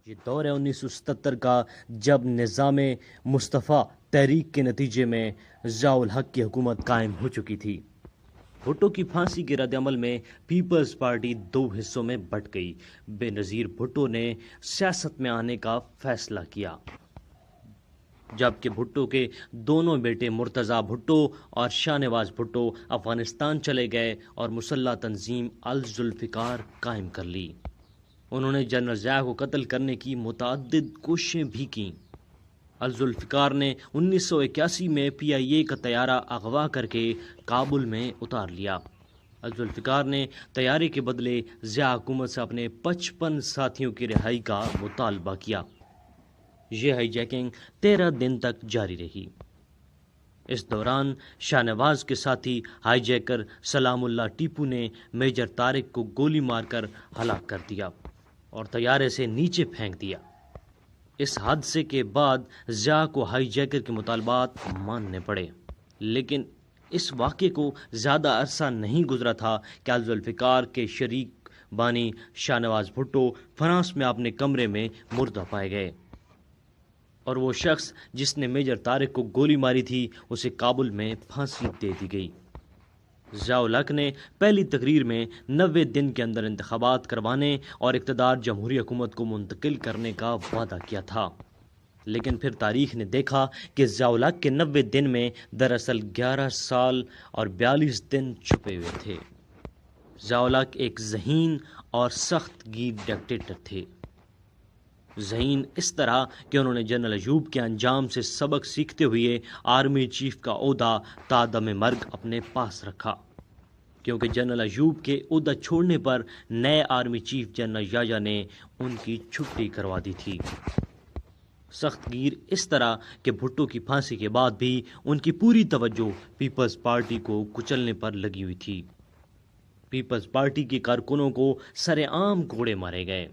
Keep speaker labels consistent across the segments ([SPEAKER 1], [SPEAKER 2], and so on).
[SPEAKER 1] یہ دور ہے 1977 کا، جب نظام مصطفیٰ تحریک کے نتیجے میں ضیاء الحق کی حکومت قائم ہو چکی تھی۔ بھٹو کی پھانسی کے رد عمل میں پیپلز پارٹی دو حصوں میں بٹ گئی۔ بے نظیر بھٹو نے سیاست میں آنے کا فیصلہ کیا، جبکہ بھٹو کے دونوں بیٹے مرتضیٰ بھٹو اور شاہ نواز بھٹو افغانستان چلے گئے اور مسلح تنظیم الذوالفقار قائم کر لی۔ انہوں نے جنرل ضیاء کو قتل کرنے کی متعدد کوششیں بھی کیں۔ الذوالفقار نے 1981 میں PIA کا طیارہ اغوا کر کے کابل میں اتار لیا۔ الذوالفقار نے طیارے کے بدلے ضیاء حکومت سے اپنے 55 ساتھیوں کی رہائی کا مطالبہ کیا۔ یہ ہائی جیکنگ 13 دن تک جاری رہی۔ اس دوران شاہ نواز کے ساتھی ہائی جیکر سلام اللہ ٹیپو نے میجر طارق کو گولی مار کر ہلاک کر دیا اور طیارے سے نیچے پھینک دیا۔ اس حادثے کے بعد ضیاء کو ہائی جیکر کے مطالبات ماننے پڑے، لیکن اس واقعے کو زیادہ عرصہ نہیں گزرا تھا کہ الذوالفقار کے شریک بانی شاہ نواز بھٹو فرانس میں اپنے کمرے میں مردہ پائے گئے، اور وہ شخص جس نے میجر طارق کو گولی ماری تھی اسے کابل میں پھانسی دے دی گئی۔ ضیاء الحق نے پہلی تقریر میں 90 دن کے اندر انتخابات کروانے اور اقتدار جمہوری حکومت کو منتقل کرنے کا وعدہ کیا تھا، لیکن پھر تاریخ نے دیکھا کہ ضیاء الحق کے 90 دن میں دراصل 11 سال اور 42 دن چھپے ہوئے تھے۔ ضیاء الحق ایک ذہین اور سخت گیر ڈکٹیٹر تھے۔ ذہین اس طرح کہ انہوں نے جنرل ایوب کے انجام سے سبق سیکھتے ہوئے آرمی چیف کا عہدہ تا دم مرگ اپنے پاس رکھا، کیونکہ جنرل ایوب کے عہدہ چھوڑنے پر نئے آرمی چیف جنرل یاجا نے ان کی چھٹی کروا دی تھی۔ سخت گیر اس طرح کہ بھٹو کی پھانسی کے بعد بھی ان کی پوری توجہ پیپلز پارٹی کو کچلنے پر لگی ہوئی تھی۔ پیپلز پارٹی کے کارکنوں کو سر عام کوڑے مارے گئے۔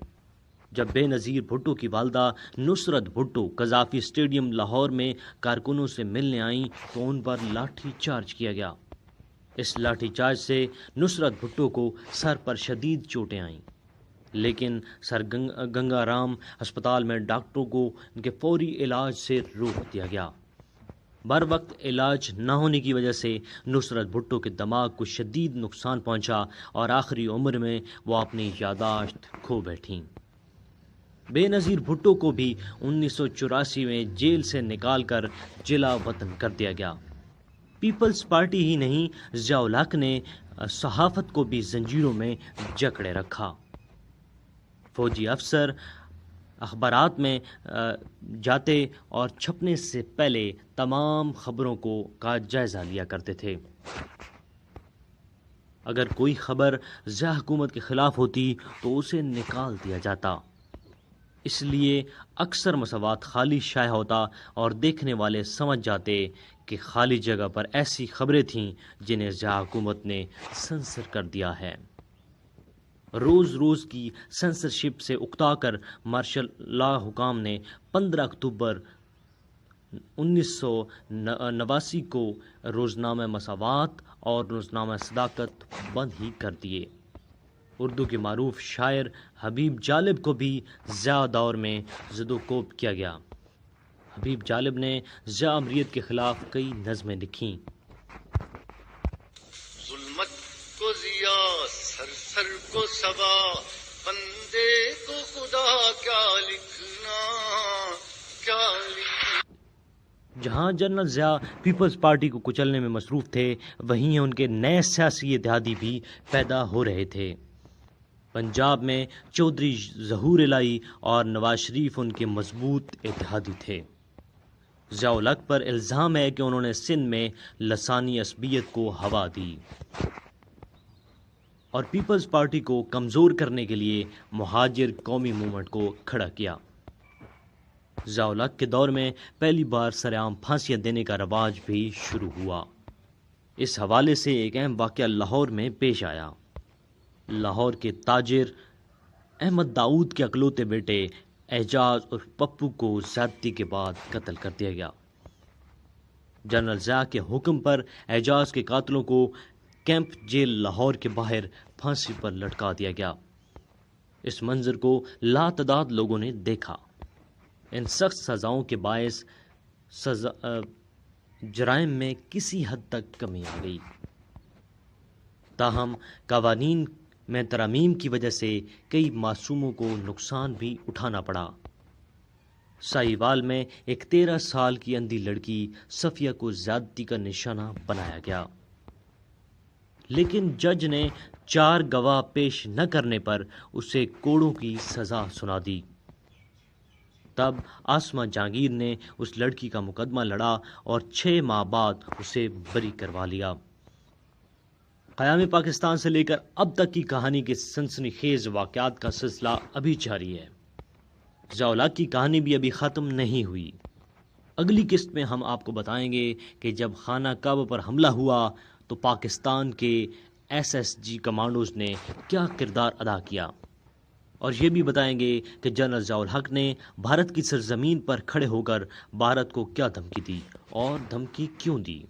[SPEAKER 1] جب بے نظیر بھٹو کی والدہ نصرت بھٹو قذافی اسٹیڈیم لاہور میں کارکنوں سے ملنے آئیں تو ان پر لاٹھی چارج کیا گیا۔ اس لاٹھی چارج سے نصرت بھٹو کو سر پر شدید چوٹیں آئیں، لیکن سر گنگا رام ہسپتال میں ڈاکٹروں کو ان کے فوری علاج سے روک دیا گیا۔ بر وقت علاج نہ ہونے کی وجہ سے نصرت بھٹو کے دماغ کو شدید نقصان پہنچا اور آخری عمر میں وہ اپنی یادداشت کھو بیٹھیں۔ بے نظیر بھٹو کو بھی 1984 میں جیل سے نکال کر جلا وطن کر دیا گیا۔ پیپلز پارٹی ہی نہیں، ضیاء الحق نے صحافت کو بھی زنجیروں میں جکڑے رکھا۔ فوجی افسر اخبارات میں جاتے اور چھپنے سے پہلے تمام خبروں کا جائزہ لیا کرتے تھے۔ اگر کوئی خبر ضیاء حکومت کے خلاف ہوتی تو اسے نکال دیا جاتا۔ اس لیے اکثر مساوات خالی شائع ہوتا اور دیکھنے والے سمجھ جاتے کہ خالی جگہ پر ایسی خبریں تھیں جنہیں ضیاء حکومت نے سنسر کر دیا ہے۔ روز روز کی سنسرشپ سے اکتا کر مارشل لا حکام نے 15 اکتوبر 1989 کو روزنامہ مساوات اور روزنامہ صداقت بند ہی کر دیے۔ اردو کے معروف شاعر حبیب جالب کو بھی ضیاء دور میں زد و کوب کیا گیا۔ حبیب جالب نے ضیاء امریت کے خلاف کئی نظمیں لکھیں۔
[SPEAKER 2] ظلمت کو ضیاء، سر سر کو صبا، بندے کو خدا کیا لکھنا، کیا لکھنا۔
[SPEAKER 1] جہاں جنرل ضیاء پیپلز پارٹی کو کچلنے میں مصروف تھے، وہیں ان کے نئے سیاسی اتحادی بھی پیدا ہو رہے تھے۔ پنجاب میں چودھری ظہور الہی اور نواز شریف ان کے مضبوط اتحادی تھے۔ ضیاء الحق پر الزام ہے کہ انہوں نے سندھ میں لسانی عصبیت کو ہوا دی اور پیپلز پارٹی کو کمزور کرنے کے لیے مہاجر قومی موومنٹ کو کھڑا کیا۔ ضیاء الحق کے دور میں پہلی بار سرعام پھانسیاں دینے کا رواج بھی شروع ہوا۔ اس حوالے سے ایک اہم واقعہ لاہور میں پیش آیا۔ لاہور کے تاجر احمد داؤد کے اکلوتے بیٹے اعجاز اور پپو کو زیادتی کے بعد قتل کر دیا گیا۔ جنرل ضیاء کے حکم پر اعجاز کے قاتلوں کو کیمپ جیل لاہور کے باہر پھانسی پر لٹکا دیا گیا۔ اس منظر کو لاتعداد لوگوں نے دیکھا۔ ان سخت سزاؤں کے باعث جرائم میں کسی حد تک کمی آ گئی، تاہم قوانین میں ترامیم کی وجہ سے کئی معصوموں کو نقصان بھی اٹھانا پڑا۔ سائیوال میں ایک 13 سال کی اندھی لڑکی صفیہ کو زیادتی کا نشانہ بنایا گیا، لیکن جج نے 4 گواہ پیش نہ کرنے پر اسے کوڑوں کی سزا سنا دی۔ تب آسمہ جہانگیر نے اس لڑکی کا مقدمہ لڑا اور 6 ماہ بعد اسے بری کروا لیا۔ قیام پاکستان سے لے کر اب تک کی کہانی کے سنسنی خیز واقعات کا سلسلہ ابھی جاری ہے۔ ضیاء الحق کی کہانی بھی ابھی ختم نہیں ہوئی۔ اگلی قسط میں ہم آپ کو بتائیں گے کہ جب خانہ کعبہ پر حملہ ہوا تو پاکستان کے SSG کمانڈوز نے کیا کردار ادا کیا، اور یہ بھی بتائیں گے کہ جنرل ضیاء الحق نے بھارت کی سرزمین پر کھڑے ہو کر بھارت کو کیا دھمکی دی اور دھمکی کیوں دی۔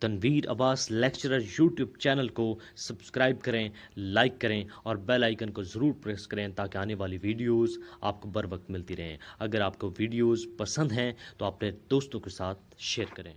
[SPEAKER 1] تنویر عباس لیکچرر یوٹیوب چینل کو سبسکرائب کریں، لائک کریں اور بیل آئیکن کو ضرور پریس کریں تاکہ آنے والی ویڈیوز آپ کو بر وقت ملتی رہیں۔ اگر آپ کو ویڈیوز پسند ہیں تو اپنے دوستوں کے ساتھ شیئر کریں۔